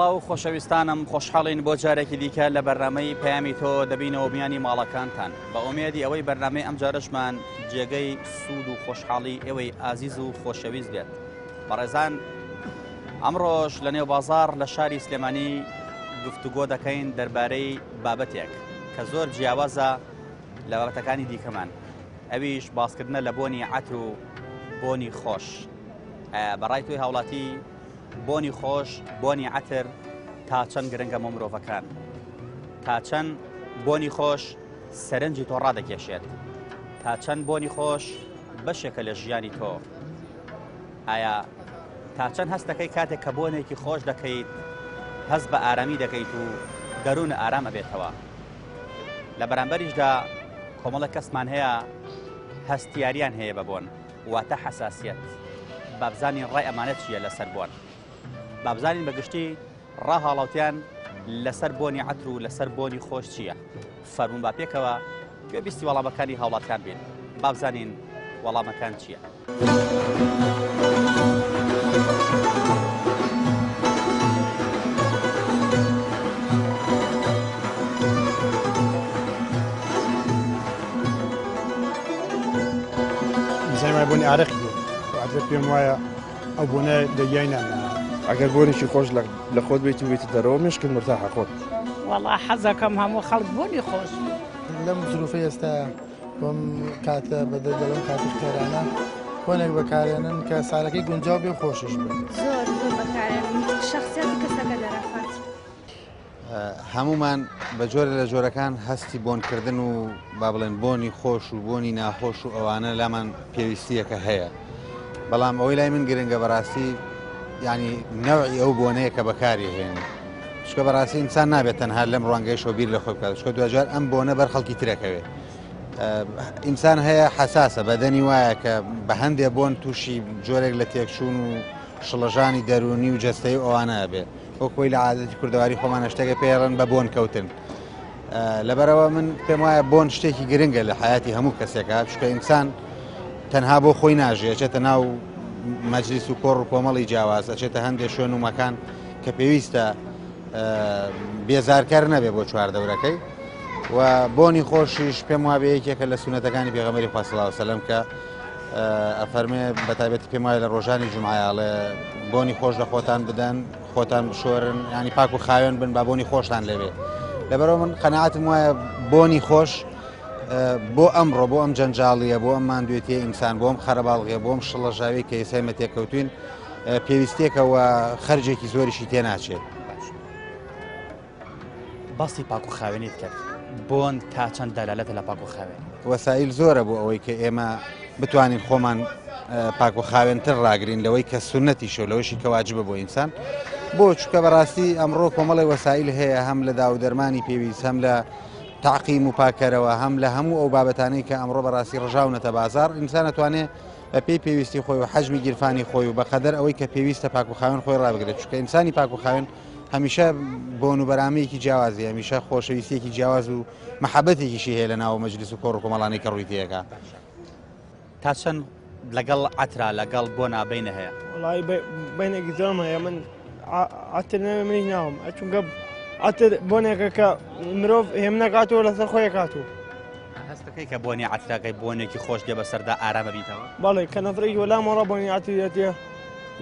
سڵاو خۆشەویستانم خۆشحاڵین بۆ جارێکی دیکە لە بەرنامەی پەیامی تۆ دەبینەوە میانی ماڵەکانتان بە ئومێدی ئەوەی بەرنامەی ئەم جارشمان جێگەی سوود و خۆشحاڵی ئێوەی ئازیز و خۆشەویست بێت. بەڕێزان ئەمڕۆژ لە نێو بازار لە شاری سلێمانی گفتوگۆ دەکەین دەربارەی بابەتێک کە زۆر جیاوازە لە بابەتەکانی دیکەمان، ئەویش باسکردنە لە بۆنی عەتر و بۆنی خۆش. بەڕای توی هاوڵاتی بۆنی خۆش، بۆنی عەتر تا چەند گرنگە بۆ مرۆڤەکان، تا چەند بۆنی خۆش سەرنجی تۆ ڕادەکێشێت، تا چەند بۆنی خۆش بەشێکە لە ژیانی تۆ. ئایا تا چەند هەست دەکەی کاتێک کە بۆنێکی خۆش دەکەیت هەست بە ئارامی دەکەیت و دەروون ئارامە بێتەوە؟ لە بەرامبەریشدا کۆمەڵە کەسمان هەیە هەستیاریان هەیە بە بۆن، واتە حەساسیەت. بابزانین ڕای ئەمانەت چییە لەسەر بۆن، بابزانین بەگشتی ڕاهاڵاوتیان لەسەر بۆنی عەتر و لەسەر بۆنی خۆش چییە. فەرموون با پێکەوە پێویستی وەڵامەکانی هاوڵاتیان بین، بابزانین وەڵامەکان چییە. زەمای بۆنی ئارەقی بێت واتە پێم وایە ئەو بۆنە دەگیای نامێنێت. ئەگەر بۆنێکی خۆش لە خۆت بیت و بیتە دەرەوە مشکل مرتاحە خۆت. وەڵا حەزەکەم هەموو خەڵک بۆنی خۆش لەم زروفەی ئێستا بۆم کاتە بەدەگەڵم کاتی خێرانە بۆنێک بەکارێنن کە ساڵەکەی گونجاو بێ خۆشش بێت. زۆر بەکارێنن شخصیەتی کەسەکە دەرەخات. هەمومان بە جۆرە لە جۆرەکان هەستی بۆنکردن و با بڵێن بۆنی خۆش و بۆنی ناخۆش و ئەوانە لامان پێویستیەکە هەیە، بەڵام ئەوەی لای من گرنگە بەڕاستی ینی نەوعی ئەو بۆنەیە کە بەکاری هێن، چکە بەڕاستی ئینسان نابێت تەنها لەم ڕوانگەیشەوە بیر لە خۆی بکات، چکە دوجار ئەم بۆنە بەر خەڵکی ترەکەوێت. ئینسان هەیە حەساسە، بەدەنی وایە کە بە هەندێک بۆن تووشی جۆرێک لە تێکچوون و شڵەژانی دەرونی و جەستەی ئەوانە بێت، وەکوی لە عادەتی کوردەواری خۆمانە شتێکە پێڕن بە بۆن کەوتن. لەبەرەوە من پێم وایە بۆن شتێکی گرنگە لە حیاتی هەموو کەسێکە، چکە ئینسان تەنها بۆ خۆی ناژێت، ئەچێتە ناو مەجلیس و کۆڕ و کۆمەڵی جیاواز، ئەچێتە هەندێک شوێن و مەکان کە پێویستە بێزارکار نەبێ بۆ چواردەورەکەی. و بۆنی خۆشیش پێم وابێ یەکێکە لە سونەتەکانی پێغەمبەری خوا صلی الله علیه و سلم کە ئەفەرمێ بەتایبەتی پێم وایە لە ڕۆژانی جومعەیاڵێ بۆنی خۆش لە خۆتان بدەن، خۆتان بشۆرن، ینی پاک و خاوێن بن با بۆنی خۆشتان لێبێ. لەبەرەوە من قەناعەتم وایە بۆنی خۆش بۆ ئەمڕۆ، بۆ ئەم جەنجاڵیە، بۆ ئەم ماندوێتیە ئینسان، بۆ ئەم خەرەباڵغیە، بۆ ئەم شڵەژاوی کە ئێستا تێکەوتوین پێویستێکەوە خەرجێکی زۆریشی تێناچێت. باسی پاک و خاوێنیت کرد، بۆن تا چەند دەلالەتە لە پاک و خاوێن؟ وەسایل زۆرە بۆ ئەوەی کە ئێمە بتوانین خۆمان پاک و خاوێنتر ڕاگرین لەوەی کە سونەتیشە و لەوەشی کە واجبە بۆ ئینسان. بۆ چکە بەڕاستی ئەمڕۆ کۆمەڵی وەسایل هەیە، هەم لە داو دەرمانی پێویست، هەم لە تعقیم و پاکەرەوە، هەم لە هەموو ئەو بابەتانەی کە ئەمڕۆ بەڕاستی ڕژاونەتە بازار. ئینسان ئەتوانێت بە پێی پێویستی خۆی و حەجمی گیرفانی خۆی و بەقەدەر ئەوەی کە پێویستە پاک و خاوێن خۆی ڕابگرێت، چکە ئینسانی پاک و خاوێن هەمیشە بۆن و بەرامەیەکی جیاوازی، هەمیشە خۆشەویستیەکی جیاواز و مەحەبەتێکیشی هەیە لە ناو مەجلیس و کۆڕ و کۆمەڵانەی کە ڕووی تێیەکە. تا چەند لەگەڵ عەترا لەگەڵ بۆنا بینە هەیە؟ وڵای بینێکی زۆرم هەیە، من عەتر نەوێ منی ناوم، چونکە عەتر بۆنێکە کە مرۆڤ هێم نەکاتەوە لەسەر خۆی کاتوو. هەست دەکەی کە بۆنی عەتراکەی بۆنێکی خۆش دێ بەسەردا ئارامە بیتەوە؟ بەڵێ کە نەفرێکی وەلا مەڕە بۆنی عەتریەتە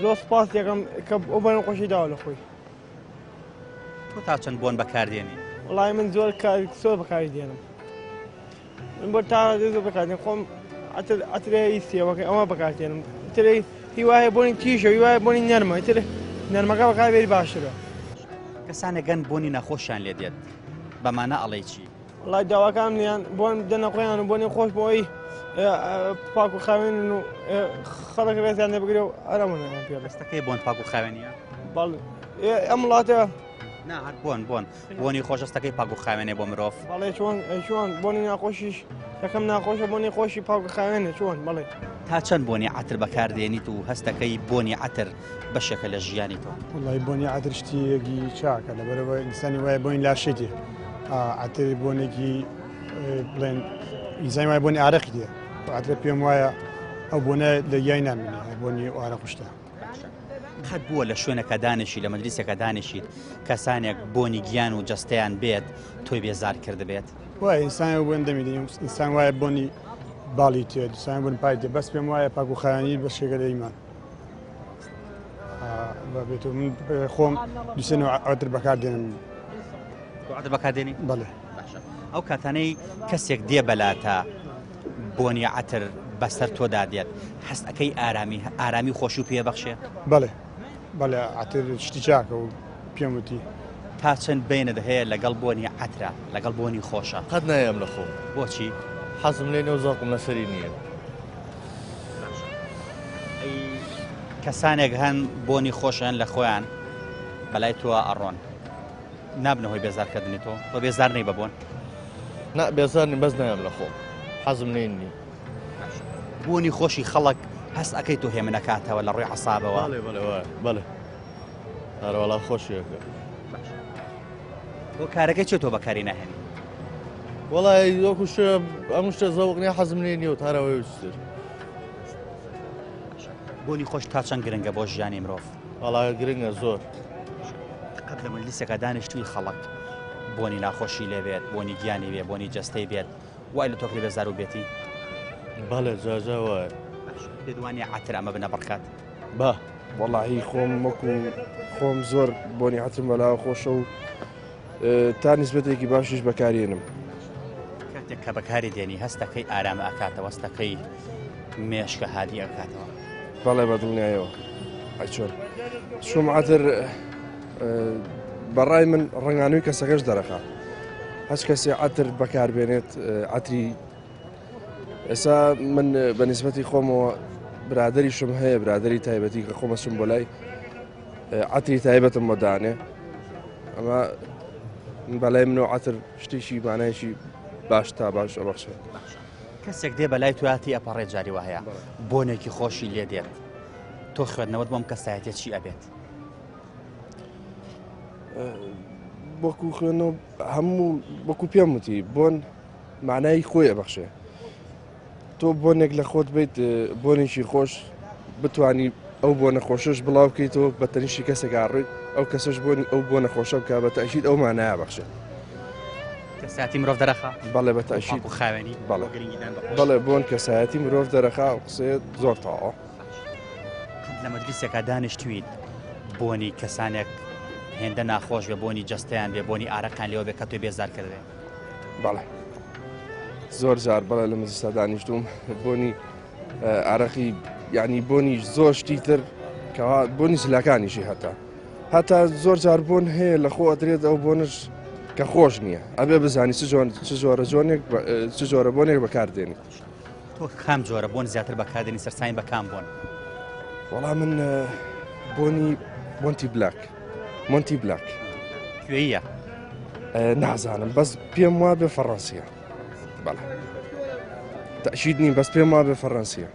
زۆر سپاس دەکەم کە ئەو بەنە خۆشی داوە لە خۆی. تۆ تا چەند بۆن بەکاردێنی؟ وڵای من زۆر زۆر بەکاری دێنم، من بۆ تا زۆر بەکاردێنم، خۆم عەترە ئیسیەوەکە ئەمە بەکاردێنم، ترێ هیوایە بۆنی تیژە، هیوایە بۆنی نەرمە، تر نەرمەکە بەکاربێری باشترە. کەسانێک گەن بۆنی نەخۆشیان لێ دێت، بەمانە ئەڵێ چی؟ وڵای داواکان نیان بۆن دەنە خۆیان و بۆنی خۆش بۆ ئەوی پاک و خاوێن و خەڵک ڕێزیان لێبگرێ و ئارامەوە پێ. دەستەکەی بۆن پاک و خاوێنیە؟ بەڵێ ئەم وڵاتە نا هەر بۆنی خۆشەستەکەی پاک و خاوێنێ بۆ مرۆڤ. بەڵێ چۆن بۆنی ناخۆشیش یەکەم ناخۆشە، بۆنی خۆشی پاک و خاوێنە چۆن؟ بەڵێ تا چەند بۆنی عەتر بەکاردێنیت و هەستەکەی بۆنی عەتر بەشێکە لە ژیانی تۆ؟ وڵای بۆنی عەتر شتێکی چاکە، لەبەرەوە ئینسانی وایە بۆنی لاشێتێ، عەتر بۆنێکی بڵێن ئینسانی وایە بۆنی ئارەقی دێ، عەتر پێم وایە ئەو بۆنە دەگیای نامێنێ، بۆنی ئارە خوشتە. قەت بووە لە شوێنەکە دانیشی لە مەجلیسێکە دانیشیت کەسانێک بۆنی گیان و جەستەیان بێت تۆی بێزار کرد بێت وای ئینسان بۆن دەمیدەیم ئینسان وایە بۆنی باڵی تێ دوسان بوون پای تێ بەس پێم وایە پاک و خایانی بەشێکە لە ئیمان بێت من خۆم دوسێنەوە ئەوتر بەکار دێنم عادە بەکاردێنی بەڵێ ئەو کاتانەی کەسێک دێ بەلاتە بۆنی عەتر بەسەر تۆدا دێت هەست ئەەکەی ئارامی خۆشی و پێبەخشێ بەڵێ بەڵێ ئاتر شتی چاکە و پێم وتی تا چەند بینت هەیە لەگەڵ بۆنی عەترا لەگەڵ بۆنی خۆشە قەت نایم لە خۆم بۆچی حەزم لێ نەوزاقم لەسەری نییە کەسانێک هەن بۆنی خۆشیان لە خۆیان بەلای تۆ ئەڕۆن نابنەوەی بێزارکردنی تۆ بێزار نەی بەبوون نا بێزارنی بەس نایم لە خۆم حەزم لێ نی بۆنی خۆشی خەڵک هەست ئەەکەی تۆ هێمنەکاتەوە لە ڕووی عەسابەوە بەڵێ هەروەڵا خۆشیەکە بۆ کارەکەی چێ تۆ بەکاری ناهێنی وەڵای وەکو ئەم شتە زەوق نییە حەزم لێ نیە و هەرەوەی وستر بۆنی خۆش تا چەند گرنگە بۆ ژیانی مرۆڤ وەڵای گرنگە زۆر قەت لە مەجلیسێکە دانیشتووی خەڵک بۆنی ناخۆشی لێ بێت بۆنی گیانی بێ بۆنی جەستەی بێت وای لە تۆکری بێزار و بێتی بەڵێ جاجا وایە پێدوانی عەتر ئەمە بنە بڕکات با وەڵاهی خۆم وەکو خۆم زۆر بۆنی عەترم بەلاوە خۆشە و تا نسبەتێکی باشیش بەکارێنم کاتێک کە بەکاری دێنی هەستەکەی ئارامە ئەکاتەوە هەستەکەی مێشکە هادی ئەکاتەوە بەڵێ بەدڵنیایەوە چۆن شوم عەتر بەڕای من ڕنگانووی کەسەکەش دەرەخا هەچ کەسێ عەتر بەکاربێنێت عەتری ئێستا من بە نسبەتی خۆمەوە برادری شم هەیە برادری تایبەتی کە خۆمە چم بۆ لای عەتری تایبەتم بۆ دانێ ئەمە بەلای منەوە عەتر شتێکی مانایشی باش تا باش ئەبەخشێ کەسێک دێ بەلای تویاتی ئەپەڕێ جاری وهەیە بۆنێکی خۆشی لێ دێت تۆ خوێندنەوەت بۆم کەسایەتێ چی ئەبێت وەکو خوێنەوە هەموو وەکو پێم وتی بۆن معنای خۆی ئەبەخشێ تۆ بۆنێک لە خۆت بیت بۆنێکی خۆش بتانی ئەو بۆ نەخۆشش بڵاو بکەیتەوە بە تەنیشتی کەسێک ئاڕێت ئەو کەسەش بۆنی ئەو بۆ نەخۆشە بکە بە تەشید ئەو مانایە بەخشێت کەساتی مرۆڤ دەرەخا بەڵێ بە تەشید و خاوێنی بەڵێ بۆن کەسایەتی مرۆڤ دەرەخا و قسەیە زۆر تاوە لە مەجلیسێکە دانیشتویت بۆنی کەسانێک هێندە ناخۆش بێ بۆنی جەستەیان بێ بۆنی ئارەقان لێەوە بێ کە توی بێزار کردێ بەڵێ زۆر جار بەڵێ لە مەجلیسە دانیشتوم بۆنی عرەقی یعنی بۆنی زۆر شتی تر کەوا بۆنی سلاکانیشی هەتا زۆر جار بۆن هەیە لە خۆ ئەدرێت ئەو بۆنش کە خۆش نییە ئەبێ بزانی چ جۆرە بۆنێک بەکاردێنی تۆ کام جۆرە بۆن زیاتر بەکاردێنی سەرساین بە کام بۆن وەڵام من بۆنی مۆنتی بلاک کوێیە نازانم بەس پێم وا بێ فەڕەنسیە بەڵێ تەشید نیم بەس پێم وا بێ فەڕەنسیە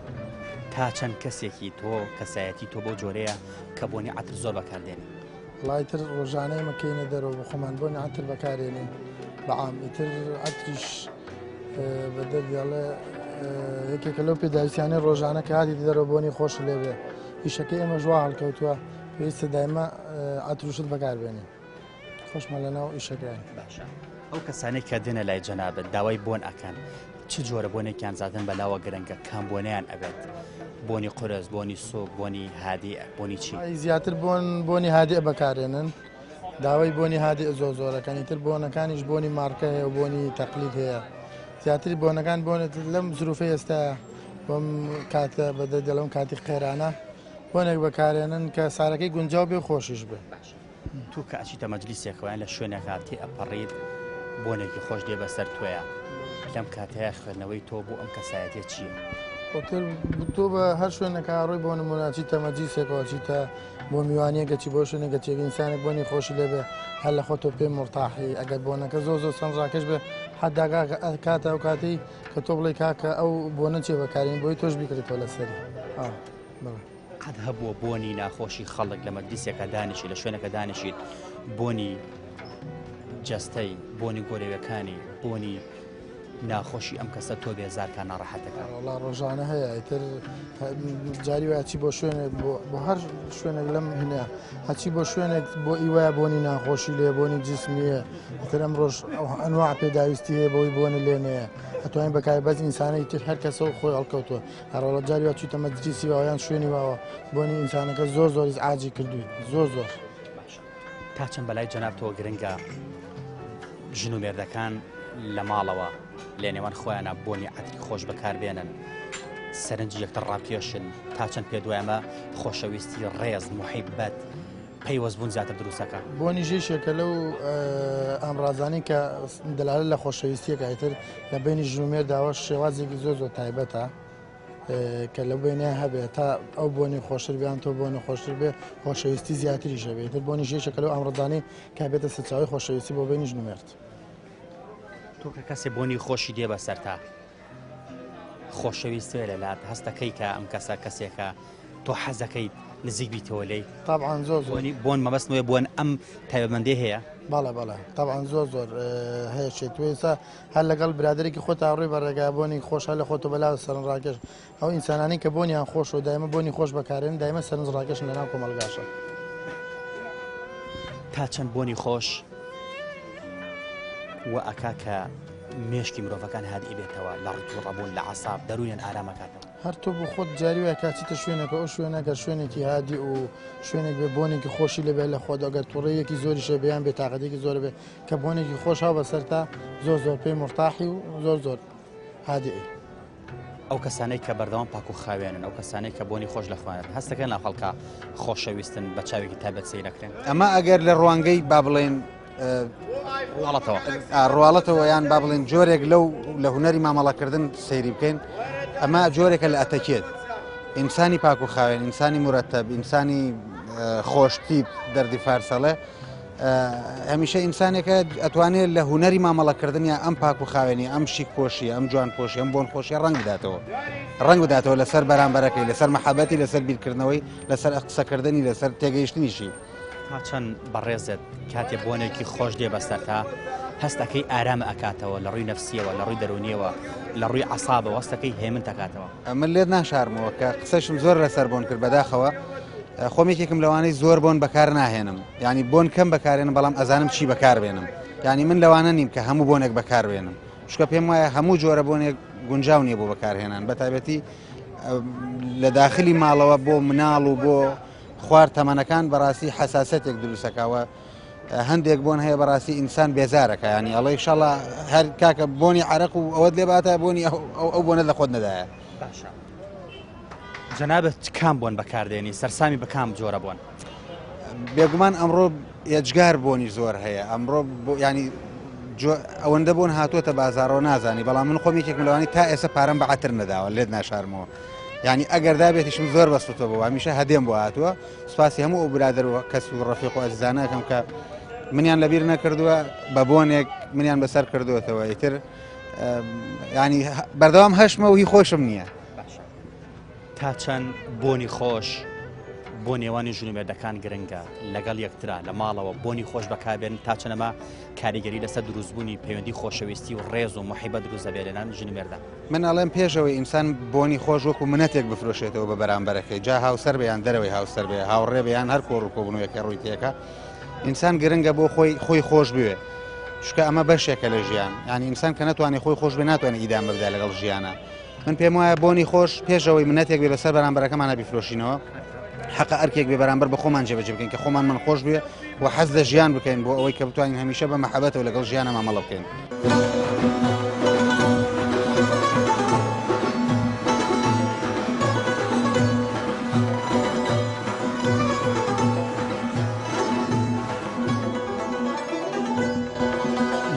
تا چەند کەسێکی تۆ کەسایەتی تۆ بۆ جۆرەیە کە بۆنی عەتر زۆر بەکاردێنی وڵایتر ڕۆژانەی مەکەینە دەرەوە بە خۆمان بۆنی عەتر بەکارێنین بەعام ئیتر عەتریش بەدەبیاڵێ یەکێکە لەو پێداویستیانەی ڕۆژانە کە هاتی دەرەوە بۆنی خۆش لێ بێ ئیشەکەی ئێمە ژوا هەڵکەوتووە پێویستە دایمە عەتروشت بەکاربێنین خۆشمە لەناو ئیشەکەیان باشە ئەو کەسانەی کە دێنە لای جەنابەت داوای بۆن ئەکەن چ جۆرە بۆنێکیان زادن بەلاوە گرنگە کام بۆنیان ئەبێت بۆنی قورس بۆنی سۆک بۆنی هادی بۆنی چی زیاتر بۆنی هادی بەکارێنن داوای بۆنی هادی زۆرەکانی تر بۆنەکانیش بۆنی مارکە هەیە و بۆنی تەقلید هەیە زیاتری بۆنەکان بۆنێت لەم زروفەی ئێستا بۆم کاتە بەدە دەڵم کاتی قێرانە بۆنێک بەکارێنن کە سارەکەی گونجاو بێ خۆشیش بێ تو کە ئەچیتە مەجلیسێکەوەیان لە شوێنێکا تێ ئەپەڕیت بۆنێکی خۆش دێ بەسەر توێیە لەم کاتەیە خوێندنەوەی تۆ بۆ ئەم کەسایەتێ چییە؟ تۆ بە هەر شوێنەکە ڕۆی بۆ نمونە چیتە مەجلیسێکەوە چیتە بۆ میوانیەکە چی بۆ شوێنێکە چێک ئینسانێک بۆنی خۆشی لێ بێ هەر لە خۆ تۆ پێ مرتاحی ئەگەر بۆنەکە زۆر سەنجاکەش بێ حەداگا کاتە ئەو کاتی کە تۆ بڵێ کاکە ئەو بۆنە چێ بەکارین بۆی تۆش بیکرێتەوە لەسەری قەت هەبووە بۆنی ناخۆشی خەڵک لە مەجلیسێکە دانیشی لە شوێنەکە دانیشیت بۆنی جەستەی بۆنی گۆرەویەکانی بۆنی ناخۆشی ئەم کەسە تۆ بێزارکە ناڕەحەتەکە؟ وڵا ڕۆژانە هەیە ئیتر جاری وایچی بۆ شوێنێک بۆ هەر شوێنێک لەم هەیە هەچی بۆ شوێنێک بۆ ئیوایە بۆنی ناخۆشی لێ بۆنی جسمیە ئیتر ئەم ڕۆژ ئەنواع پێداویستی هەیە بۆی بۆنی لێنەیە ئەتوانین بەکای بەس ئینسانی تر هەر کەسە و خۆی هەڵکەوتووە هەڕۆڵە جاری وا چیتە مەجلیسی واویان شوێنی واوە بۆنی ئینسانەکە زۆر زۆر ئاجی کردووی زۆر تا چەند بەلای جەناب تۆ گرنگە ژن و مێردەکان لە ماڵەوە لە نێوان خۆیانە بۆنی عەتری خۆش بەکاربێنن سەرنجی یەکتر ڕاپێشن تا چەند پێ دوایمە خۆشەویستی ڕێز محیبەت پەیوەستبوون زیاتر دروستەکە بۆنی ژێشێکە لەو ئامڕازانی کە دەلالە لە خۆشەویستیەکە ئیتر لە بینی ژومێر داوە شێوازێکی زۆر تایبەتە کە لە بینە هەبێت تا ئەو بۆنی خۆشتر بیان تۆ بۆنی خۆشتر بێ خۆشەویستی زیاتری ژەبێت تر بۆنی ژێشەکە لەو ئامڕدانی کە بێتە سەرچاوی خۆشەویستی بۆ بینی ژنومێرد تۆ کە کەسێ بۆنی خۆشی دێ بەسەر تا خۆشەویستێ لەلات هەستەکەی کە ئەم کەسە کەسێکە تۆ حەزەکەیت نزیک بیتەوە لێی طبعاً زۆر بۆن مەبەستنەوەی بۆن ئەم تایبەتمەندی هەیە بەڵێ طبعاً زۆر هەیە چێت وێسا هەر لەگەڵ برادێکی خۆت ئاڕووی بەڕێگا بۆنی خۆش هەر لە خۆتە بەلاو سەرن ڕاکێش ئەو ئینسانانی کە بۆنیان خۆش و دایمە بۆنی خۆش بەکارێن دایمە سەرنج ڕاکێشن لەناو کۆمەلگاشە تا چەند بۆنی خۆش وە ئەکا کە مێشکی مرۆڤەکان هادی بێتەوە لە ڕوو ڕەبوون لە عەساب دەروونیان ئارامەکاتەوە هەر تۆ بۆ خۆت جاری وایە کاچیتە شوێنێکە ئەو شوێنەکە شوێنێکی هادی و شوێنێک بێ بۆنێکی خۆشی لەبێت لە خۆت ئەگەر تووڕەیەکی زۆری شێبیان بێ تااقەتێکی زۆر بێ کە بۆنێکی خۆش هاو بەسەر تا زۆر پێی مرتاحی و زۆر هادی ئەو کەسانەی کە بەردەوام پاک و خاوێنن ئەو کەسانەی کە بۆنی خۆش لە خوێنن هەستەکەن لە خەڵکە خۆشەویستن بە چاوێکی تایبەت سەیر نەکرێن ئەمە ئەگەر لە ڕوانگەی با بڵێن ڕواڵەتەوە یان با بڵێن جۆرێک لە هونەری مامەڵەکردن سەیری بکەین ئەمە جۆرێکە لە ئەتەکێت ئینسانی پاک و خاوێن ئینسانی مرەتەب ئینسانی خۆشتیب دەردی فارسەڵێ هەمیشە ئینسانێکە ئەتوانێت لە هونەری مامەڵەکردن یا ئەم پاک و خاوێنی ئەم شیک پۆشی ئەم جوان پۆشی ئەم بۆن خۆشیە ڕەنگ بداتەوە لەسەر بەرامبەرەکەی لەسەر مەحەبەتی لەسەر بیرکردنەوەی لەسەر قسەکردنی لەسەر تێگەیشتنیشی تا چەند بەڕێزت کاتێ بۆنێکی خۆش دێ بەسەر تا هەستەکەی ئارامە ئەکاتەوە لە ڕووی نەفسیەوە لە ڕووی دەرونیەوە لە ڕووی عەسابەوە هەستەکەی هێمن تەکاتەوە من لێت ناشارمەوە کە قسەشم زۆر لەسەر بۆن کرد بەداخەوە خۆمێکێکم لەوانەی زۆر بۆن بەکار ناهێنم ینی بۆن کەم بەکارێنم بەڵام ئەزانم چی بەکاربێنم ینی من لەوانە نیم کە هەموو بۆنێک بەکاربێنم شکە پێم وایە هەموو جۆرە بۆنێک گونجاو نییە بۆ بەکارهێنان بە تایبەتی لە داخلی ماڵەوە بۆ مناڵ و بۆ خوارد تەمەنەکان بەڕاستی حەساسەتێک دروستەکەوە هەندێک بۆن هەیە بەڕاستی ئینسان بێزارەکە ینی ئەڵێ ئینشاڵڵا هەر کاکە بۆنی عەرەق و ئەوەت لێ باتە بۆنی ئەو بۆنە لە خۆت نەدایە جەنابەت کام بۆن بەکاردێنی سەرسامی بە کام جۆرە بۆن بێگومان ئەمڕۆ ئێجگار بۆنی زۆر هەیە ئەمڕۆ ینی ئەوەندە بۆن هاتووەتە بازارەوە نازانی بەڵام من خۆمێکێکم لەوانی تا ئێستا پارەم بە عەتر نەداوە لێت ناشارمەوە ینی ئەگەر دابێتیشم زۆر بەستوتەوە بۆ هەمیشە هەدێم بۆ هاتووە سوپاسی هەموو ئەو برادەر و کەس و ڕەفیق و ئەزیزانەکەم کە منیان لەبیر نەکردووە بە بۆنێک منیان بەسەر کردوێتەوە ئیتر ینی بەردەوام هەشمە و هی خۆشم نییە تا چەند بۆنی خۆش بۆ نێوانی ژن و مێردەکان گرنگە لەگەڵ یەکترا لە ماڵەوە بۆنی خۆش بەکاربێن تا چەنەما کاریگەری لەسەر دروستبوونی پەیوەندی خۆشەویستی و ڕێز و محیبەت دروست دەبێت لەناو ژن و مێردە من ئەڵێم پێشەوەی ئینسان بۆنی خۆش وەکو منەتێک بفرۆشێتەوە بە بەرامبەرەکەی جا هاوسەر بەیان دەرەوەی هاوسەر بێ هاوڕێ بەیان هەر کۆڕ و کۆبوونەوەیەکە ڕووی تێکە ئینسان گرنگە بۆ خۆی خۆش بوێ چکە ئەمە بەشێکە لە ژیان ینی ئینسان کە ناتوانێت خۆی خۆش بێ ناتوانێت ئیدامە بدا لەگەڵ ژیانە من پێم وایە بۆنی خۆش پێشەوەی منەتێک بێ لەسەر بەرامبەرەکەمانە بیفرۆشینەوە حق ئەرکێک بێ بەرامبەر بە خۆمان جێبەجێ بکەین کە خۆمان من خۆش بێ و حەز لە ژیان بکەین بۆ ئەوەی کە بتوانین هەمیشە بە مەحەبەتەوە لەگەڵ ژیانە مامەڵە بکەین.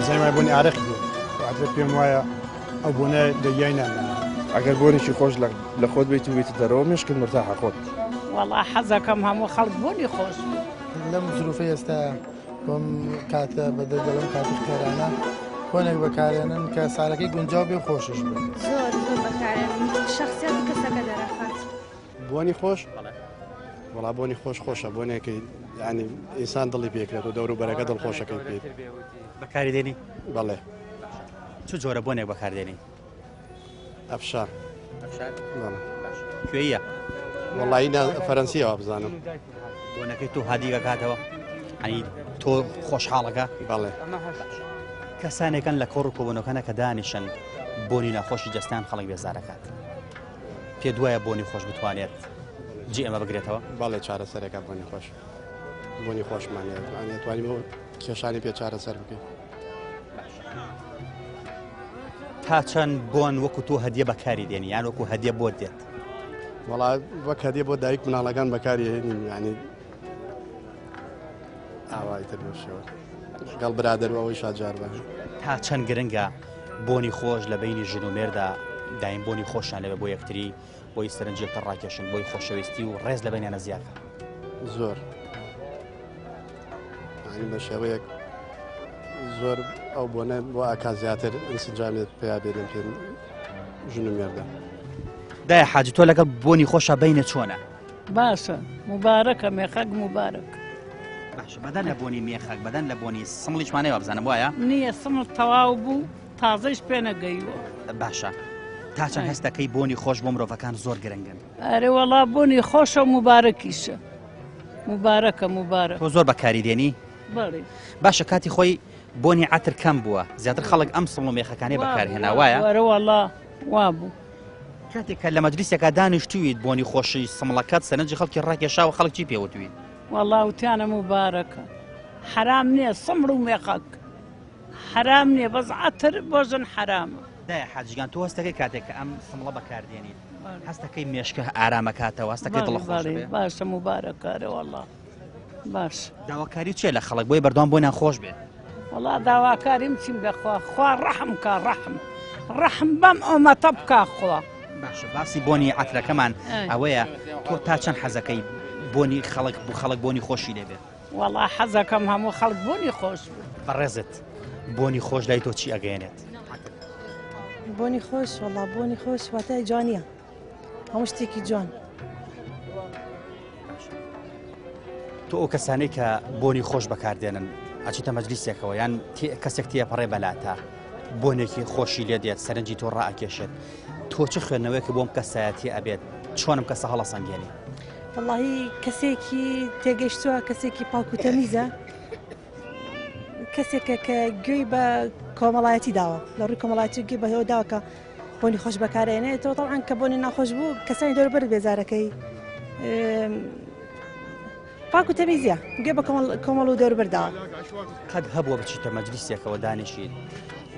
زەمای بۆنی عارق بێ واتر پێم وایە ئەو بۆنە دەیانە ئەگەر بۆنێکی خۆش لە خۆت بیت و بیتە دەرەوە مشکل مرتاحە خۆت وەڵا حەزەکەم هەموو خەڵک بۆنی خۆش لەم زروفە ئێستا بۆم کاتە بەدەگەڵم کاتی خێرانە بۆنێک بەکارێنن کە سارەکەی گونجاو بێ خۆشش بێ زۆر بەکارێنن شخصیەتی کەسەکە دەرەخات بۆنی خۆش وڵا بۆنی خۆشە بۆنێکی ینی ئینسان دڵی پێکرێت و دەور و بەرەکە دڵخۆشەکەی پێێت بەکاری دێنی بەڵێ چ جۆرە بۆنێک بەکاردێنی؟ ئەفشار کوێیە؟ وڵی فەرەنسیەوە بزانم بۆنەکەی تۆ هادی دەکاتەوە؟ ئەنی تۆ خۆشحاڵەکە؟ بەڵێ کەسانێکن لە کۆڕ کۆبوونەکەنە کە دانیشن بۆنی ناخۆشی جەستان خەڵک بێزارەکات. پێ دوایە بۆنی خۆش بتوانێت جێ ئەمە بگرێتەوە؟ بەڵێ چارەسەرێکە بۆنی خۆش بۆنی خۆشمانێت توانیم بۆ کێشانی پێ چارەسەر بکەین. تا چەند بۆن وەکو تۆ هەدیە بەکاری دێنی یان وەکو هەدیە بۆ دێت؟ وڵا وەک هەدیە بۆ دایک مناڵەکان بەکاری هێنین ینی ئاوای تر بشەوە گەڵ برادەر و ئەوەی شاجار بە. تا چەند گرنگە بۆنی خۆش لە بینی ژن و مێردا دایم بۆنی خۆشیان لەبێ بۆ یەکتری بۆی سەرنجێکتە ڕاکێشن بۆی خۆشەویستی و ڕێز لە بینیانە زیاتە؟ زۆر بە شێوەیەک زۆر ئەو بۆنە بۆ ئاکا زیاتر ئینسجامێت پێیا بێنم پێ ژن و مێردە. دایە حاجی تۆ لەگەڵ بۆنی خۆشە بینە چۆنە؟ باشە مبارەکە مێخەک مبارەک. باش بەدەن لە بۆنی مێخەک بەدەن لە بۆنی سمڵیشمانەوە بزانم وایە؟ نییە سمڵ تەواو بوو تازەش پێ نەگەیوە. باشە تا چەند هەستەکەی بۆنی خۆش بۆ مرۆڤەکان زۆر گرنگن. ئەرێ وەڵا بۆنی خۆشە و مبارەکیشە مبارەکە مبارەک. تۆ زۆر بەکاری دێنی؟ بەڵێ. باشە کاتی خۆی بۆنی عەتر کەم بووە زیاتر خەڵک ئەم سڵ و مێخەکانەی بەکارهێنا وایە؟ وەرە وەڵا وا بوو. کاتێک کە لە مەجلیسێکا دانیشتوویت بۆنی خۆشی سمڵەکەت سەرنجی خەڵکی ڕاکێشاوە خەڵک چی پێوتویت؟ وەڵا وتیانە مبارەکە حرام نییە سمڕ و مێخەک حرام نییە بەس عەتر بۆ ژن حرامە. دایە حاجیگان تۆ هەستەکەی کاتێک کە ئەم سمڵە بەکاردێنیت هەستەکەی مێشکە ئارامەکاتەوە هەستەکەی دڵخۆش بێ؟ باشە مبارەکارە وەڵا باش. داواکاری چێ لە خەڵک بۆی بەردەوام بۆیان خۆش بێت؟ وەڵا داواکاریم چیم بێخوا خوا ڕەحم کا ڕەحم بەم ئەومەتە بکا خوا. باشە باسی بۆنی عەترەکەمان ئەوەیە تۆ تا چەند حەزەکەی بۆنی خەڵک بوو خەڵک بۆنی خۆشی لێبێت؟ وەڵا حەزەکەم هەموو خەڵک بۆنی خۆش بوو. بەڕێزت بۆنی خۆش لای تۆ چی ئەگەێنێت؟ بۆنی خۆش وەڵا بۆنی خۆش واتای جوانیە هەموو شتێکی جوان. تۆ ئەو کەسانەی کە بۆنی خۆش بەکاردێنن ئەچیتە مەجلیسێکەوە یان کەسێک تێپەڕێ بەلاتە بۆنێکی خۆشی لێ دێت سەرنجی تۆ ڕائەکێشێت تۆ چ خوێندنەوەیکە بۆم کەسایەتی ئەبێت چۆنم کەسە هەڵە سەنگێنی؟ وەڵاهی کەسێکی تێگەیشتووە کەسێکی پاک و تەمیزە کەسێکە کە گوێی بە کۆمەڵایەتی داوە لە ڕووی کۆمەڵایەتی گوێی بەهێوە داوە کە بۆنی خۆش بەکارێنێت تۆ تەڵعاً کە بۆنی ناخۆش بوو کەسانی دەوروبەر بێزارەکەی پاک و تەمیزە گوێ بە کۆمەڵ و دەوروبەرداوە. قەت هەبووە بچیتە مەجلیسێکەوە دانیشین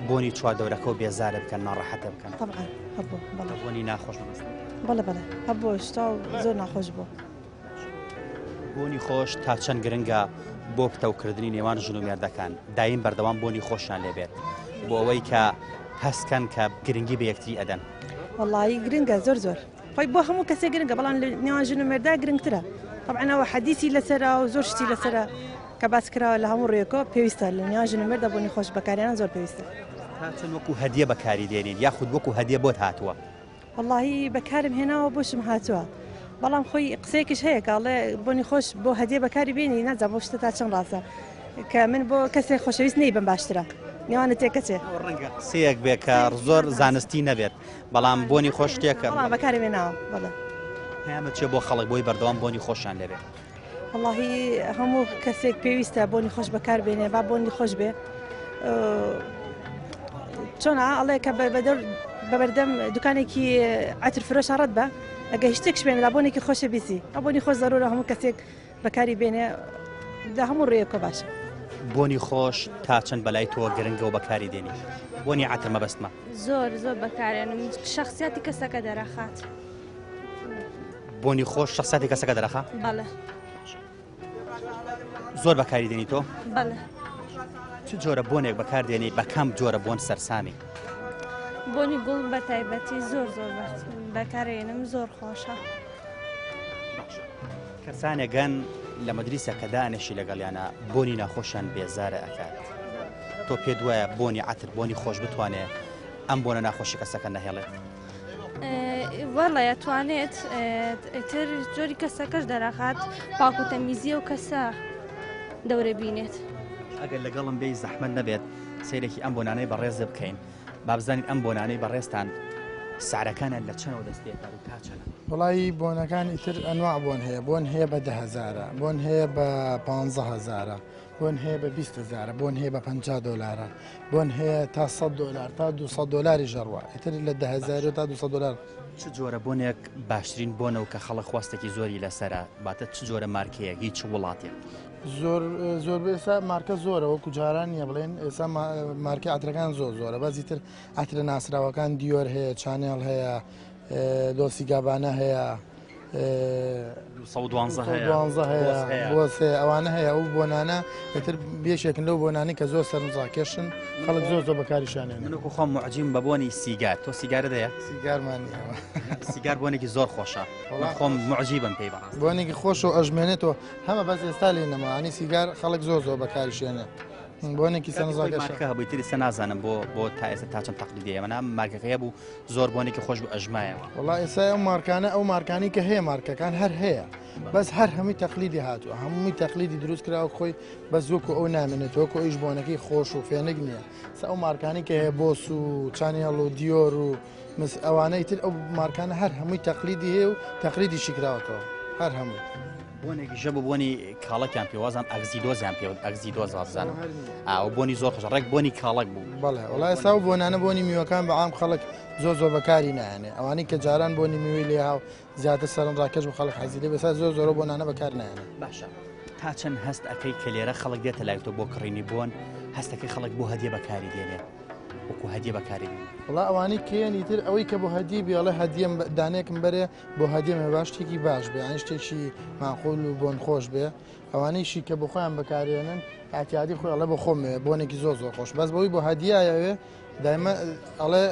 بۆنی چواردەورەکە و بێزارە بکەن ناڕەحەتە بکەن؟ طبعاً هەبوو بەڵێ. بۆنی ناخۆش بەمەستە؟ بەڵێ هەبوو شتا زۆر ناخۆش بوو. بۆنی خۆش تا چەند گرنگە بۆ پتەوکردنی نێوان ژن و مێردەکان دایم بەردەوام بۆنی خۆشیان لێبێت بۆ ئەوەی کە هەستکەن کە گرنگی بە یەکتری ئەدەن؟ وەڵی گرنگە زۆر خۆی بۆ هەموو کەسێک گرنگە بەڵام لە نێوان ژن و مێردا گرنگترە. طبعاً ئەوە حەدیسی لەسەرە و زۆر شتی لەسەرە کە باس کراوە لە هەموو ڕێکەوە پێویستە لە نێوان ژن و مێردا بۆنی خۆش بەکارێنان زۆر پێویستە. تا چەند وەکو هەدیە بەکاری دێنین یاخود وەکو هەدیە بۆت هاتووە؟ وەڵی بەکارم هێناوە بۆشم هاتووە بەڵام خۆی قسەیەکیش هەیە کاڵێ بۆنی خۆش بۆ هەدیە بەکاری بێنی نازە بۆ شتە تا چەند ڕاستە کە من بۆ کەسێک خۆشەویست نەی بم باشترە نێوانە تێکەچێ ڕەنگە قسەیەک بێ کە زۆر زانستی نەبێت بەڵام بۆنی خۆش شتێکە بەکاری هێناوە بەڵێ پەیامە چێ بۆ خەڵک بۆی بەردەوام بۆنی خۆشیان لێبێت؟ وەڵی هەموو کەسێک پێویستە بۆنی خۆش بەکار بێنێ با بۆنی خۆش بێ چۆنە ئەڵێ کە بەبەردەم دوکانێکی عەتر فرۆش ڕەت بە ئەگە هیچ شتێک لا بۆنێکی خۆشە بیسی ئەو بۆنی خۆش زەرورە هەموو کەسێک بەکاری بێنێ لە هەموو ڕێیەکە باشە. بۆنی خۆش تا چەند بەلای تۆ گرنگە و بەکاری دێنی؟ بۆنی عەتر مەبەستمە؟ زۆر بەکارێنم شخصیەتی کەسەکە دەرەخات. بۆنی خۆش شخصیەتی کەسەکە دەرەخات؟ بەڵێ. زۆر بەکاری دێنی تۆ؟ بەڵێ. چ جۆرە بۆنێک بەکاردێنی بە کەم جۆرە بۆن سەرسامی؟ بۆنی گوڵ بە تایبەتی زۆر بەکارێنم زۆر خۆشە. کەسانێگەن لە مەدرسەکە دانیشی لەگەڵیانە بۆنی ناخۆشیان بێزارە ئەکات تۆ پێ دوایە بۆنی عەتر بۆنی خۆش بتوانێت ئەم بۆنە ناخۆشی کەسەکە نەهێڵێت؟ وەڵێ ئەتوانێت تر جۆری کەسەکەش دەرەخات پاک و تەمیزیە و کەسە دەورە بینێت. ئەگەر لەگەڵم بێ زەحمەت نەبێت سەیرێکی ئەم بۆنانەی بەڕێزە بکەین بابزانین ئەم بۆنانەی بەڕێستان سعرەکانیان لە چەنەوە دەستێتار و تا چەنە؟ وڵی بۆنەکانی تر ئەنواع بۆن هەیە بە 10,000 بۆن هەیە بە 15,000 بۆن هەیە بە 20,000 بۆن هەیە بە 50 دلار بۆن هەیە تا 100 دلار تا 200 دلاری ژەڕوە ئیتر لە 10,000 تا 200 دلار. چ جۆرە بۆنێک باشترین بۆنەوە کە خەڵک خواستێکی زۆری لەسرە باتە چ جۆرە مارکەیە هیچ وڵاتێک؟ زۆر ئێستا مارکە زۆرە وەکو جاران نیە بڵێن ئێستا مارکە ئاترەکان زۆرە بەزی تر ئاترە ناسراوەکان دیۆر هەیە چانێڵ هەیە دۆسی گابانە هەیە 12 هەیە بۆسێ ئەوانە هەیە ئەو بۆنانە ئەتر بێشێکن لەو بۆنانی کە زۆر سەرنجڕاکێشن خەڵک زۆر بەکاریشانێن. منکو خۆم معجیم بە بۆنی سیگار تۆ سیگارە دەیە؟ سیگارمان سیگار بۆنێکی زۆر خۆشە خۆم معجیبم پێی بەڕاست بۆنێکی خۆش و ئەژمێنێتەوە هەمە بەس ئێستا لێ نەماوانی سیگار خەڵک زۆر بەکاریشێنێ بۆنێکی سەرنجڕاکێشە هەبوویتری سە نازانم بۆ تا ئێستا تا چەند تەقلیدیە ئەمە مارکەکەیە بوو زۆر بۆنێکی خۆش بوو ئەژمایەوە. وڵا ئێستا ئەو مارکانی کە هەیە مارکەکان هەر هەیە بەس هەر هەمووی تەقلیدی هاتووە هەمووی تەقلیدی دروست کراوە خۆی بەس وەکو ئەو نامێنێت وەکو ئەویش بۆنەکەی خۆش و فێنک نییە ئەو مارکانی کە هەیە بۆس و چانیێڵ و دیۆر و ئەوانەی تر ئەو مارکانە هەر هەمووی تەقلیدی هەیە و تەقلیدی شیکراوەتەوە هەر هەموو بۆنێکی ژە بۆنی کاڵەکیان پێوازان ئەگزیدۆزیان پێ ئەگزیدۆزازانم ئەو بۆنی زۆر خۆش ڕێک بۆنی کاڵک بوو بەڵێ وڵای ئێستا و بۆنانە بۆنی میوەکان بە عام خەڵک زۆر بەکاری نایانێ ئەوانەی کە جاران بۆنی میوەی لێ هاو زیاتر سەرنجڕاکێش بە خەڵک حەزی لێ بەسا زۆر بۆنانە بەکار نایانێ. باشە تا چەند هەست ئەەکەی کە لێرە خەڵک دێتە لای تۆ بۆ کڕینی بۆن هەستەکەی خەڵک بۆ هەدیە بەکاری دێنێ وەکو هەدیە بەکاری دێنێ. وڵا ئەوانەی کێنی تر ئەوەی کە بۆ هەدی بێڵێ هەدیەم دانێکم بەرێ بۆ هەدیەمە باش شتێکی باش بێ ئەنی شتێکی ماخۆل و بۆن خۆش بێ ئەوانەیشی کە بۆ خۆیان بەکارێنن ئاعتیادی خۆی ئەڵێ بۆ خۆمێ بۆنێکی زۆر خۆش بەس بەوەی بۆ هەدیایەوێ دایمە ئەڵێ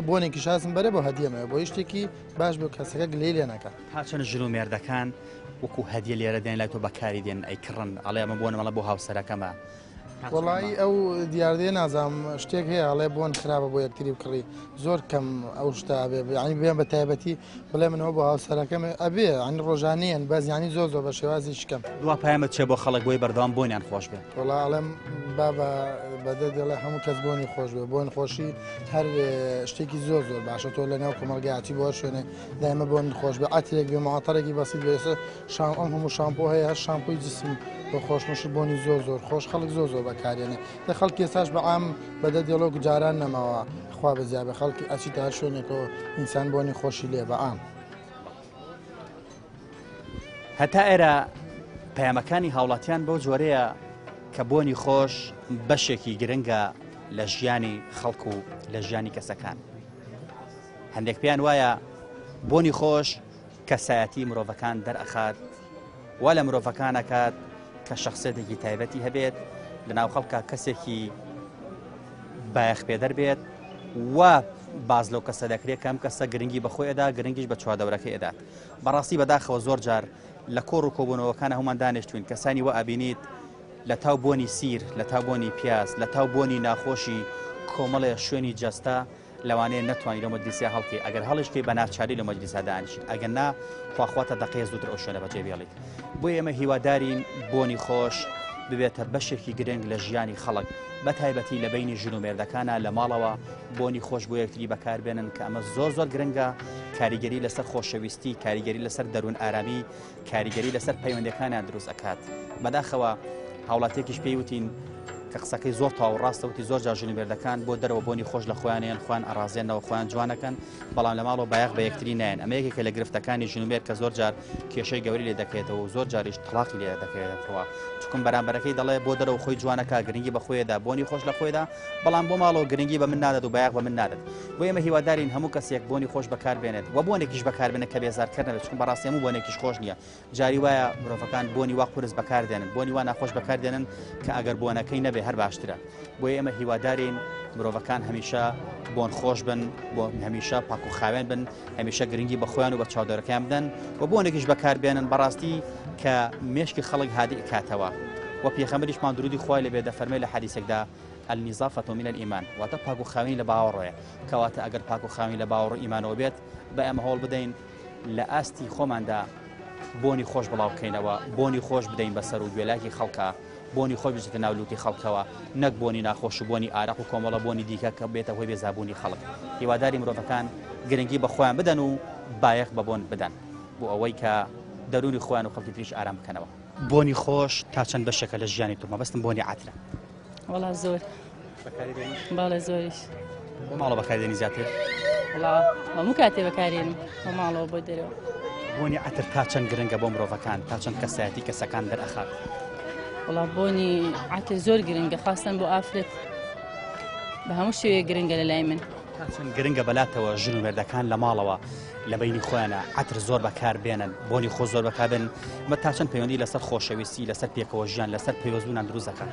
بۆنێکی شاسم بەرێ بۆ هەدیەمەوە بۆ شتێکی باش بۆ کەسەکە گلەی لێ نەکە. تا چەند ژن و مێردەکان وەکو هەدیە لێرە دێن لای تۆ بەکاری دێن ئەیکڕن ئەڵێ ئەمە بۆنەمەڵە بۆ هاوسەرەکەمە. وڵی ئەو دیاردێ نازام شتێک هەیە ئەڵێ بۆن خراپە بۆ یەکتری بکڕی زۆر کەم ئەو شتا بێ ینی بێن بە تایبەتی بڵێ منەوە بۆ هاوسەرەکەم ئەبێ ئەنی ڕۆژانیان بەس ینی زۆر بە شێوازی شکەم دوا پایمە چێ بۆ خەڵک بۆی بەردەوام بۆنیان خۆش بێت. وڵا ئەڵێم بابە بەدە دەڵێ هەموو کەس بۆنی خۆش بێ بۆن خۆشی هەر شتێکی زۆر باشە تۆ لە ناو کۆمەلگایەتی بۆ شوێنێ دایمە بۆن خۆش بێ ئاترێک بێ ماڵاتەرێکی بەسیت بێسە ئەم هەموو شامپۆ هەیە هەر شامپۆی جسم بۆ خۆشمەشی بۆنی زۆر خۆش خەڵک زۆر بەکارێنێ لە خەڵکی ئێستاش بە عام بەدە دێڵۆک جاران نەماوە خوا بەزیابێ خەڵکی ئەچی تا هەر شوێنێکەوە ئینسان بۆنی خۆشی لێ بە عام. هەتا ئێرە پەیامەکانی هاوڵاتیان بەو جۆرەیە کە بۆنی خۆش بەشێکی گرنگە لە ژیانی خەڵک و لە ژیانی کەسەکان. هەندێک پێیان وایە بۆنی خۆش کەسایەتی مرۆڤەکان دەرئەخات وا لە مرۆڤەکانەکات کە شخصێتێکی تایبەتی هەبێت لەناو خەڵکە کەسێکی بایەخ پێدەر بێت و باز لەو کەسە دەکرێت کەم کەسە گرنگی بەخۆیدا گرنگیش بە چوادەورەکە ئێدات. بەڕاستی بەداخەوە زۆر جار لە کۆڕ و کۆبوونەوەکانە هەمومان دانیشتوین کەسانی وە ئابینیت لە تاو بۆنی سیر لە تاو بۆنی پیاز لە تاو بۆنی ناخۆشی کۆمەڵێ شوێنی جەستا لەوانەیە نەتوانانی لە مەجلیسیا هەڵکەی ئەگەر هەڵیشکەی بە ناچاری لە مەجلیسا دانیشت ئەگەر نا خواخواتە دەقەیە زووتر ئەو شوێنە بەجێ بێڵیت. بۆ ئێمە هیوادارین بۆنی خۆش ببێتە بەشێکی گرنگ لە ژیانی خەڵک بە تایبەتی لە بینی ژن و مێردەکانە لە ماڵەوە بۆنی خۆش بۆ یەکتری بەکاربێنن کە ئەمە زۆر گرنگە کاریگەری لەسەر خۆشەویستی کاریگەری لەسەر دەروون ئارامی کاریگەری لەسەر پەیوەندەکانیان دروست ئەکات. بەداخەوە هاوڵاتێکیش پێی وتین کە قسەکەی زۆر تاوڕاستەوتی زۆر جار ژن و مێردەکان بۆ دەرەوە بۆنی خۆش لە خۆیانیان خوان ئەڕازێنەوە خۆیان جوانەکەن بەڵام لە ماڵەوە بایەق بە یەکتری نایەن. ئەمە یەکێکە لە گرفتەکانی ژن و مێرد کە زۆر جار کێشەی گەوری لێ دەکەێتەوە و زۆر جاریش تەلاقی لێ دەکەوێتەوە چونکە بەرامبەرەکەی دەڵێ بۆ دەرەوە خۆی جوانەکە گرنگی بە خۆیدا بۆنی خۆش لە خۆیدا بەڵام بۆ ماڵەوە گرنگی بە من نادەت و بایەق بە من نادەت. بۆ ئێمە هیوادارین هەموو کەسێک بۆنی خۆش بەکاربێنێت و بۆنێکیش بەکاربێنێت کە بێزارکردن نەبێت چونکە بەڕاستی هەموو بۆنێکیش خۆش نییە. جاری وایە مرۆڤەکان بۆنی وا قورس بەکاردێنن بۆنی وا ناخۆش بەکاردێنن کە ئەگەر بۆنەکەی نەبێ هەر باشترە. بۆ ئێمە هیوادارین مرۆڤەکان هەمیشە بۆن خۆش بن بۆ هەمیشە پاک و خاوێن بن هەمیشە گرنگی بە خۆیان و بە چاودێرەکان بدەن و بۆنێکیش بەکاربێنن بەڕاستی کە مێشکی خەڵک هادی کاتەوە و پێغەمبەریشمان درودی خوای لەبێ دەفەرمێ لە حەدیثێکدا النظافة من الإيمان واتە پاک و خاوین لە باوەڕۆیە کەواتە ئەگەر پاک و خاوین لە باوەڕ ئیمانەوە بێت بە ئەمە هەوڵ بدەین لە ئاستی خۆماندا بۆنی خۆش بڵاو بکەینەوە بۆنی خۆش بدەین بەسەر و گوێلاکی خەڵکە بۆنی خۆی بچێتە ناولوتی خەڵکەوە نەک بۆنی ناخۆش و بۆنی ئارەق و کۆمەڵە بۆنی دیکە کە بێتە هۆی بێزابوونی خەڵک. هیواداری مرۆڤەکان گرنگی بە خۆیان بدەن و بایەخ بە بۆن بدەن بۆ ئەوەی کە دەرونی خۆیان و خەڵکی تریش ئارام بکەنەوە. بۆنی خۆش تا چەند بەشێکە لە ژیانی تۆ مەبەستم بۆنی عاترە. وڵا زۆر باڵێ زۆریش بۆ ماڵەوە بەکاردێنی زیاتر؟ وڵا هەموو کاتێ بەکارێنم بۆ ماڵەوە بۆ دەرەوە. بۆنی عاتر تا چەند گرنگە بۆ مرۆڤەکان تا چەند کەسایەتی کەسەکان دەرئەخات؟ وڵا بۆنی عاتر زۆر گرنگە خاستن بۆ ئافرەت بە هەموو شێوەیە گرنگە لە لای من. تا چەند گرنگە بەلاتەوە ژن و مێردەکان لە ماڵەوە لە بینی خۆیانە عاتر زۆر بەکار بێنن بۆنی خۆ زۆر بەکاربێن مە تا چەند پەیوەندی لەسەر خۆشەویستی لەسەر پێکەوە ژیان لەسەر پەیوەستبوونان دروست دەکات؟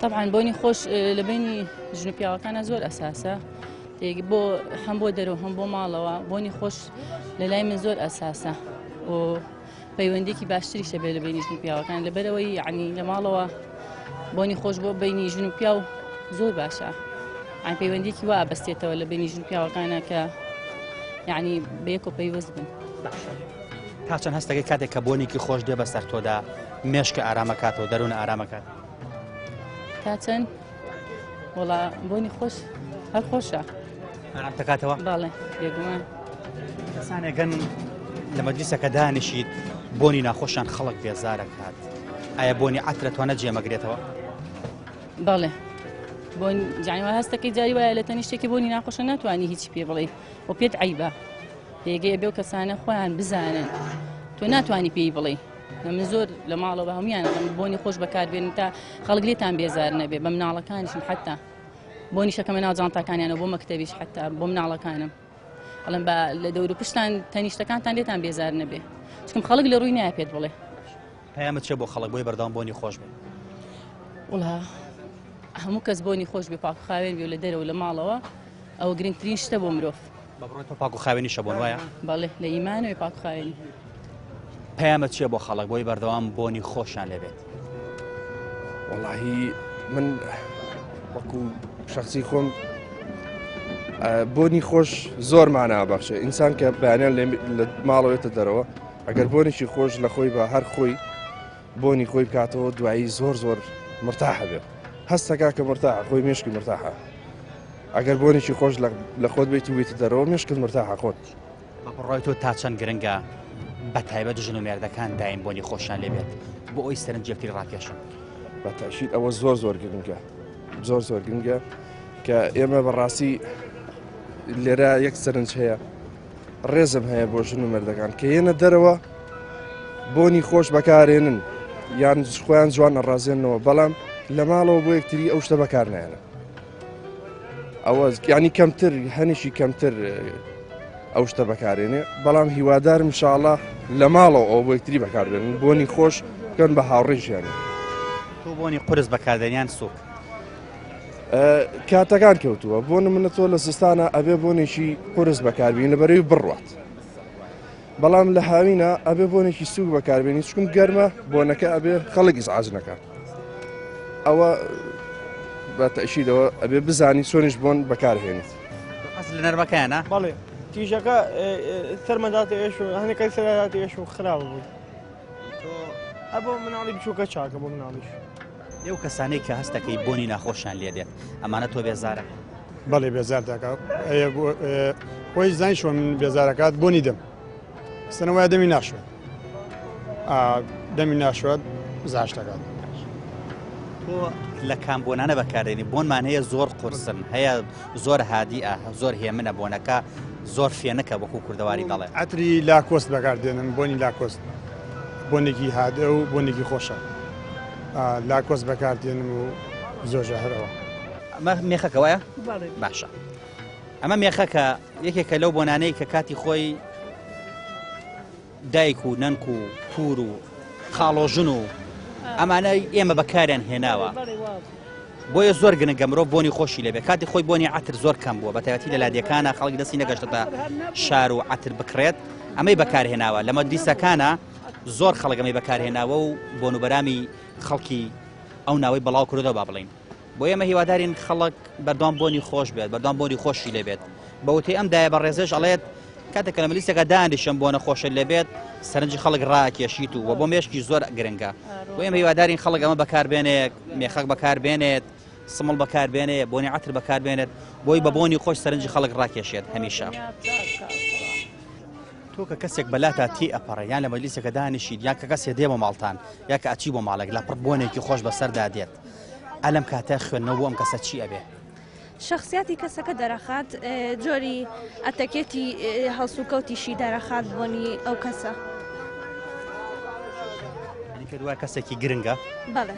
طبعا بۆنی خۆش لە بینی ژن و پیاوەکانە زۆر ئەساسە بۆ هەم بۆ دەرەوە هەم بۆ ماڵەوە بۆنی خۆش لە لای من زۆر ئەساسە و پەیوەندێکی باشتریشە بێ لە بینی ژن و پیاوەکان لەبەرەوەی یعنی لە ماڵەوە بۆنی خۆش بۆ بینی ژن و پیاو زۆر باشە یعنی پەیوەندێکی وا بەستێتەوە لە بینی ژن و پیاوەکانە کە یعنی بەیەک و پەیوەست بن. تا چەند هەستەکەی کاتێک کە بۆنێکی خۆش دێ بەسەر تۆدا مێشکە ئارامەکاتەوە دەروونە ئارامەکات؟ تا چەند وڵا بۆنی خۆش هەر خۆشە ئارام دەکاتەوە؟ باڵێ بێگومان. کەسانێکگەن لە مەجلیسەکە دانیشیت بۆنی ناخۆشیان خەڵک بێزارەکات ئایا بۆنی عاترە توانە جێمەگرێتەوە؟ باڵێ بۆن جانیوە هەستەکەی جاری وایە لە تەنیشتێکی بۆنی ناخۆشە ناتوانانی هیچی پێ بڵێ و پێت عیبە پێگەیە بێ و کەسانە خۆیان بزانن تۆ ناتوانانی پێی بڵێ. من زۆر لە ماڵەوە هەمویان بۆنی خۆش بەکاربێنن تا خەڵک لێتان بێزار نەبێ بە مناڵەکانیشم حتا بۆنی شەکەمە ناو جانتاکانیانە بۆ مەکتەبیش حتا بۆ مناڵەکانم ئەڵێن بە لە دەور و پشتان تەنیشتەکانتان لێتان بێزار نەبێ چکم خەڵک لە ڕووی نایە پێت بڵێ. پەیامت چێ بۆ خەڵک بۆی بەردەوام بۆنی خۆش بێ؟ وڵا هەموو کەس بۆنی خۆش بێ پاک و خاوێن بێ لە دەرەوە لە ماڵەوە ئەوە گرنگترین شتە بۆ مرۆڤ. بەڕۆی تۆ پاک و خاوێنیشە بۆن وایە؟ بەڵێ لە ئیمانەوەی پاک و خاوێنی. پەیامت چییە بۆ خەڵک بۆی بەردەوام بۆنی خۆشیان لێبێت؟ وەڵاهی من وەکو شخصی خۆم بۆنی خۆش زۆر مانا بەخشە ئینسان کە بەیانیان لە ماڵەوەێتە دەرەوە ئەگەر بۆنێکی خۆش لە خۆی بە هەر خۆی بۆنی خۆی بکاتەوە دوایی زۆر زۆر مرتاحە بێت هەستەکە کە مرتاحە خۆی مێشکی مرتاحە ئەگەر بۆنێکی خۆش لە خۆت بێتی وێتە دەرەوە مێشکت مرتاحە خۆت. بەڕۆی تۆ تا چەند گرنگە بە تایبەت ژن و مێردەکان دایم بۆنی خۆشیان لێبێت بۆ ئەوی سەرنجێکتری ڕاکێشن؟ بەتاشید ئەوە زۆر زۆر گرنگە زۆر زۆر گرنگە کە ئێمە بەڕاستی لێرە یەک سەرنج هەیە ڕێزم هەیە بۆ ژن و مێردەکان کە یەنە دەرەوە بۆنی خۆش بەکارێنن یان خۆیان جوان ئەڕازێنەوە بەڵام لە ماڵەوە بۆ یەکتری ئەو شتە بەکار نایەنە ئەوە ینی کەمتر هەنیشی کەمتر ئەو شتە بەکارێنێ بەڵام هیوادارم ئینشاڵڵا لە ماڵەوە ئەو بۆ یەکتری بەکاربێنن بۆنی خۆش بکەن بە هاوڕێژیانە. تۆ بۆنی قورس بەکاردێنیان سووک کاتەکان کەوتووە بۆ نمونە تۆ لە سستانە ئەبێ بۆنێکی قورس بەکاربیین لەبەرەوەی بڕوات بەڵام لە هاوینە ئەبێ بۆنێکی سووک بەکاربێنی چکم گەرمە بۆنەکە ئەبێ خەڵک ئیزعاج نەکات ئەوە بە تەشیدەوە ئەبێ بزانی چۆنیش بۆن بەکارهێنیت. قەس لە نەرمەکەیانە؟ بەڵێ تیژەکە سەرمەداتی ئێش و هەنێکای سەرداتی ئێش و خراپ بوو ئەبۆ مناڵی بچووکە چاکە بۆ مناڵیش. ئێو کەسانەی کە هەستەکەی بۆنی ناخۆشیان لێ دێت ئەمانە تۆ بێزارە؟ بەڵێ بێزار دەکات خۆی زانیشەوە من بێزارەکات بۆنی دەم سنەوەی دەمی ناشوێت دەمی ناشوێت زاش دەکات. تۆ لە کامبۆنانە بەکارێنی بۆنمان هەیە زۆر قورسن هەیە زۆر هادیئە زۆر هێمنە بۆنەکە زۆر فێنەکە بەکو کوردەواری دەڵێ. ئەتری لاکۆست بەکاردێنن بۆنی لاکۆست بۆنێکی هادە و بۆنێکی خۆشە لاکۆست بەکاردێنم و زۆرژە هەرەوە. ئەمە مێخەکە وایە؟ باشە ئەمە مێخەکە یەکێکە لەو بۆنانەی کە کاتی خۆی دایک و نەنک و پور و خاڵۆژن و ئەمانە ئێمە بەکاریان هێناوە بۆیە زۆر گرنگە مرۆڤ بۆنی خۆشی لێبێ کاتی خۆی بۆنی عاتر زۆر کەم بووە بەتایبەتی لە لادیەکانە خەڵکی دەستی نەگەشتە شار و عاتر بکرێت ئەمەی بەکارهێناوە لە مەدرسەکانە زۆر خەڵک ئەمەی بەکارهێناوە و بۆنوبەرامی خەڵکی ئەو ناوەی بەڵاو کردەوە با بڵین بۆ ئێمە هیوادارین خەڵک بەردەوام بۆنی خۆش بێت بەردەوام بۆنی خۆشی لێبێت بەوتەی ئەم دایە بە ڕێزش ئەڵێت کاتێک کە لە مەجلیسێکە دانیشم بۆنە خۆشە لێبێت سەرنجی خەڵک ڕاکێشیت و بۆ مێشکی زۆر گرنگە بۆ ئێمە هیوادارین خەڵک ئەمە بەکاربێنێت مێخەک بەکاربێنێت سمڵ بەکاربێنێت بۆنی عەتر بەکاربێنێت بۆی بە بۆنی خۆش سەرنجی خەڵک ڕاکێشێت هەمیشە. تۆ کە کەسێک بەلاتە تی ئەپەڕێ یان لە مەجلیسێکە دانیشید یان کە کەسێ دێ بۆ ماڵتان یا کە ئەچی بۆ ماڵێک لە پڕ بۆنێکی خۆش بەسەردا دێت ئەلەم کاتە خوێندنەوە بۆ ئەم کەسە چی ئەبێ؟ شخصیاتی کەسەکە دەرەخات جۆری ئەتەکێتی هەڵسوکەوتیشی دەرەخات بۆنی ئەو کەسە. پێ وایە کەسێکی گرنگە؟ بەڵێ.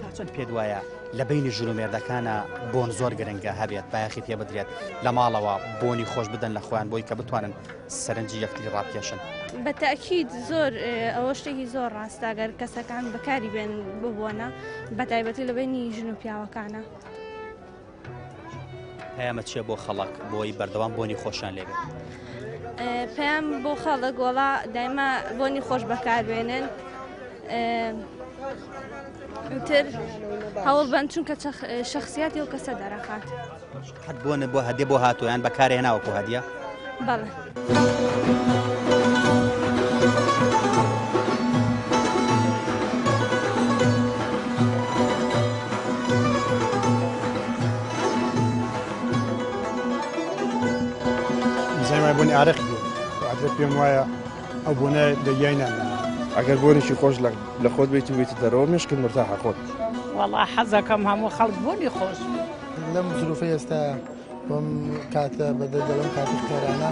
تا چەند پێت وایە لە بینی ژن و مێردەکانە بۆن زۆر گرنگە هەبێت بایەخی پێ بدرێت لە ماڵەوە بۆنی خۆش بدەن لە خۆیان بۆی کە بتوانن سەرنجی یەکتری ڕاکێشن؟ بە تاکید زۆر ئەوە شتێکی زۆر ڕاستە ئەگەر کەسەکان بەکاری بێن ببوونە بە تایبەتی لە بینی ژن و پیاوەکانە. پەیامە چییە بۆ خەڵک بۆی بەردەوام بۆنی خۆشیان لێبێت؟ پێم بۆ خەڵک وەڵا دایما بۆنی خۆش بەکاربێنن تر هەوڵ بن چونکە شخصیاتی ئەو کەسە دەرەخات. حەت بۆنە بۆ هەدێ بۆ هاتوویان بەکارهێناوەکو هەدیە؟ بەڵێ. زەی بۆنی ئارەقی بێت پێم وایە ئەو بۆنە دەگیای نامێنێت. ئەگەر بۆنێکی خۆش لە خۆت بیت و بیت دەرەوە مشکل مرتاحە خۆت. وەڵا حەزەکەم هەموو خەڵک بۆنی خۆش لەم زروفەی ئێستا بۆم کاتە بەدەم کاتی خێرانە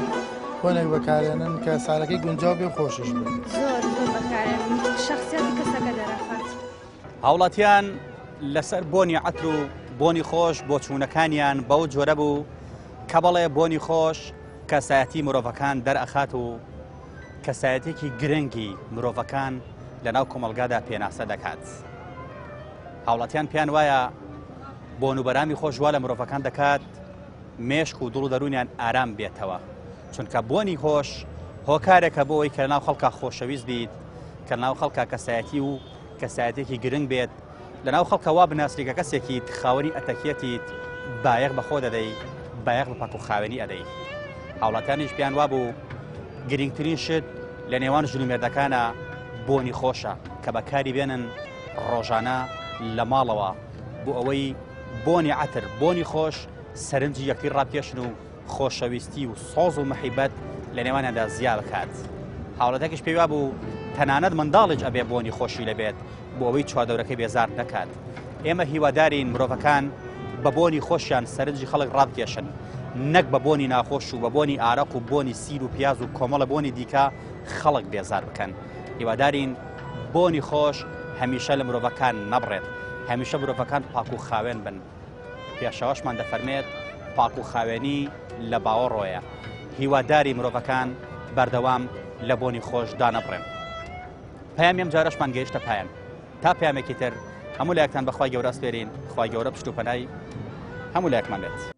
بۆنێک بەکارێنن کە سارەکەی گونجاو بێ خۆشش بێت. زۆر زۆر بەکارێن شخصیاتی کەسەکە دەرەخات. هاوڵاتیان لەسەر بۆنی عەتر و بۆنی خۆش بۆ چوونەکانیان بەو جۆرە بوو کە بەڵێ بۆنی خۆش کەسایەتی مرۆڤەکان دەرئەخات و کەسایەتێکی گرنگی مرۆڤەکان لەناو کۆمەلگادا پێناسە دەکات. هاوڵاتیان پیان وایە بۆنوبەرامی خۆش وا لە مرۆڤەکان دەکات مێشک و دڵ و دەرونیان ئارام بێتەوە چونکە بۆنی خۆش هۆکارێکە بۆ ئەوەی کە لەناو خەڵکا خۆشەویست بیت کە لەناو خەڵکا کەسایەتی و کەسایەتێکی گرنگ بێت لەناو خەڵکە وا بناسری کە کەسێکی خاوەنی ئەتەکێتیت بایەق بەخۆ دەدەی بایەق بە پاک و خاوێنی ئەدەی. هاوڵاتیانیش پیان وا بوو گرنگترین شت لە نێوان ژن و مێردەکانە بۆنی خۆشە کە بەکاری بێنن ڕۆژانە لە ماڵەوە بۆ ئەوەی بۆنی عەتر بۆنی خۆش سەرنجی یەکتری ڕاکێشن و خۆشەویستی و سۆز و مەحیبەت لە نێوانیاندا زیا بکات. هاوڵاتێکیش پێی وا بوو تەنانەت منداڵیش ئەبێ بۆنی خۆشی لەبێت بۆ ئەوەی چوادەورەکەی بێزار نەکات. ئێمە هیوادارین مرۆڤەکان بە بۆنی خۆشیان سەرنجی خەڵک ڕاکێشن نەک بە بۆنی ناخۆش و بە بۆنی ئارەق و بۆنی سیر و پیاز و کۆمەڵە بۆنی دیکە خەڵک بێزار بکەن. هیوادارین بۆنی خۆش هەمیشە لە مرۆڤەکان نەبڕێت هەمیشە مرۆڤەکان پاک و خاوێن بن. پێشەوەشمان دەفەرمێت پاک و خاوێنی لە باوەڕۆیە. هیواداری مرۆڤەکان بەردەوام لە بۆنی خۆش دانەبڕێن. پەیامی ئەم جارەشمان گەیشتە پایان. تا پەیامێکی تر هەموو لایەکتان بەخوای گەورە سپێرین. خوای گەورە پشت و پەنای هەموو لایەکمان بێت.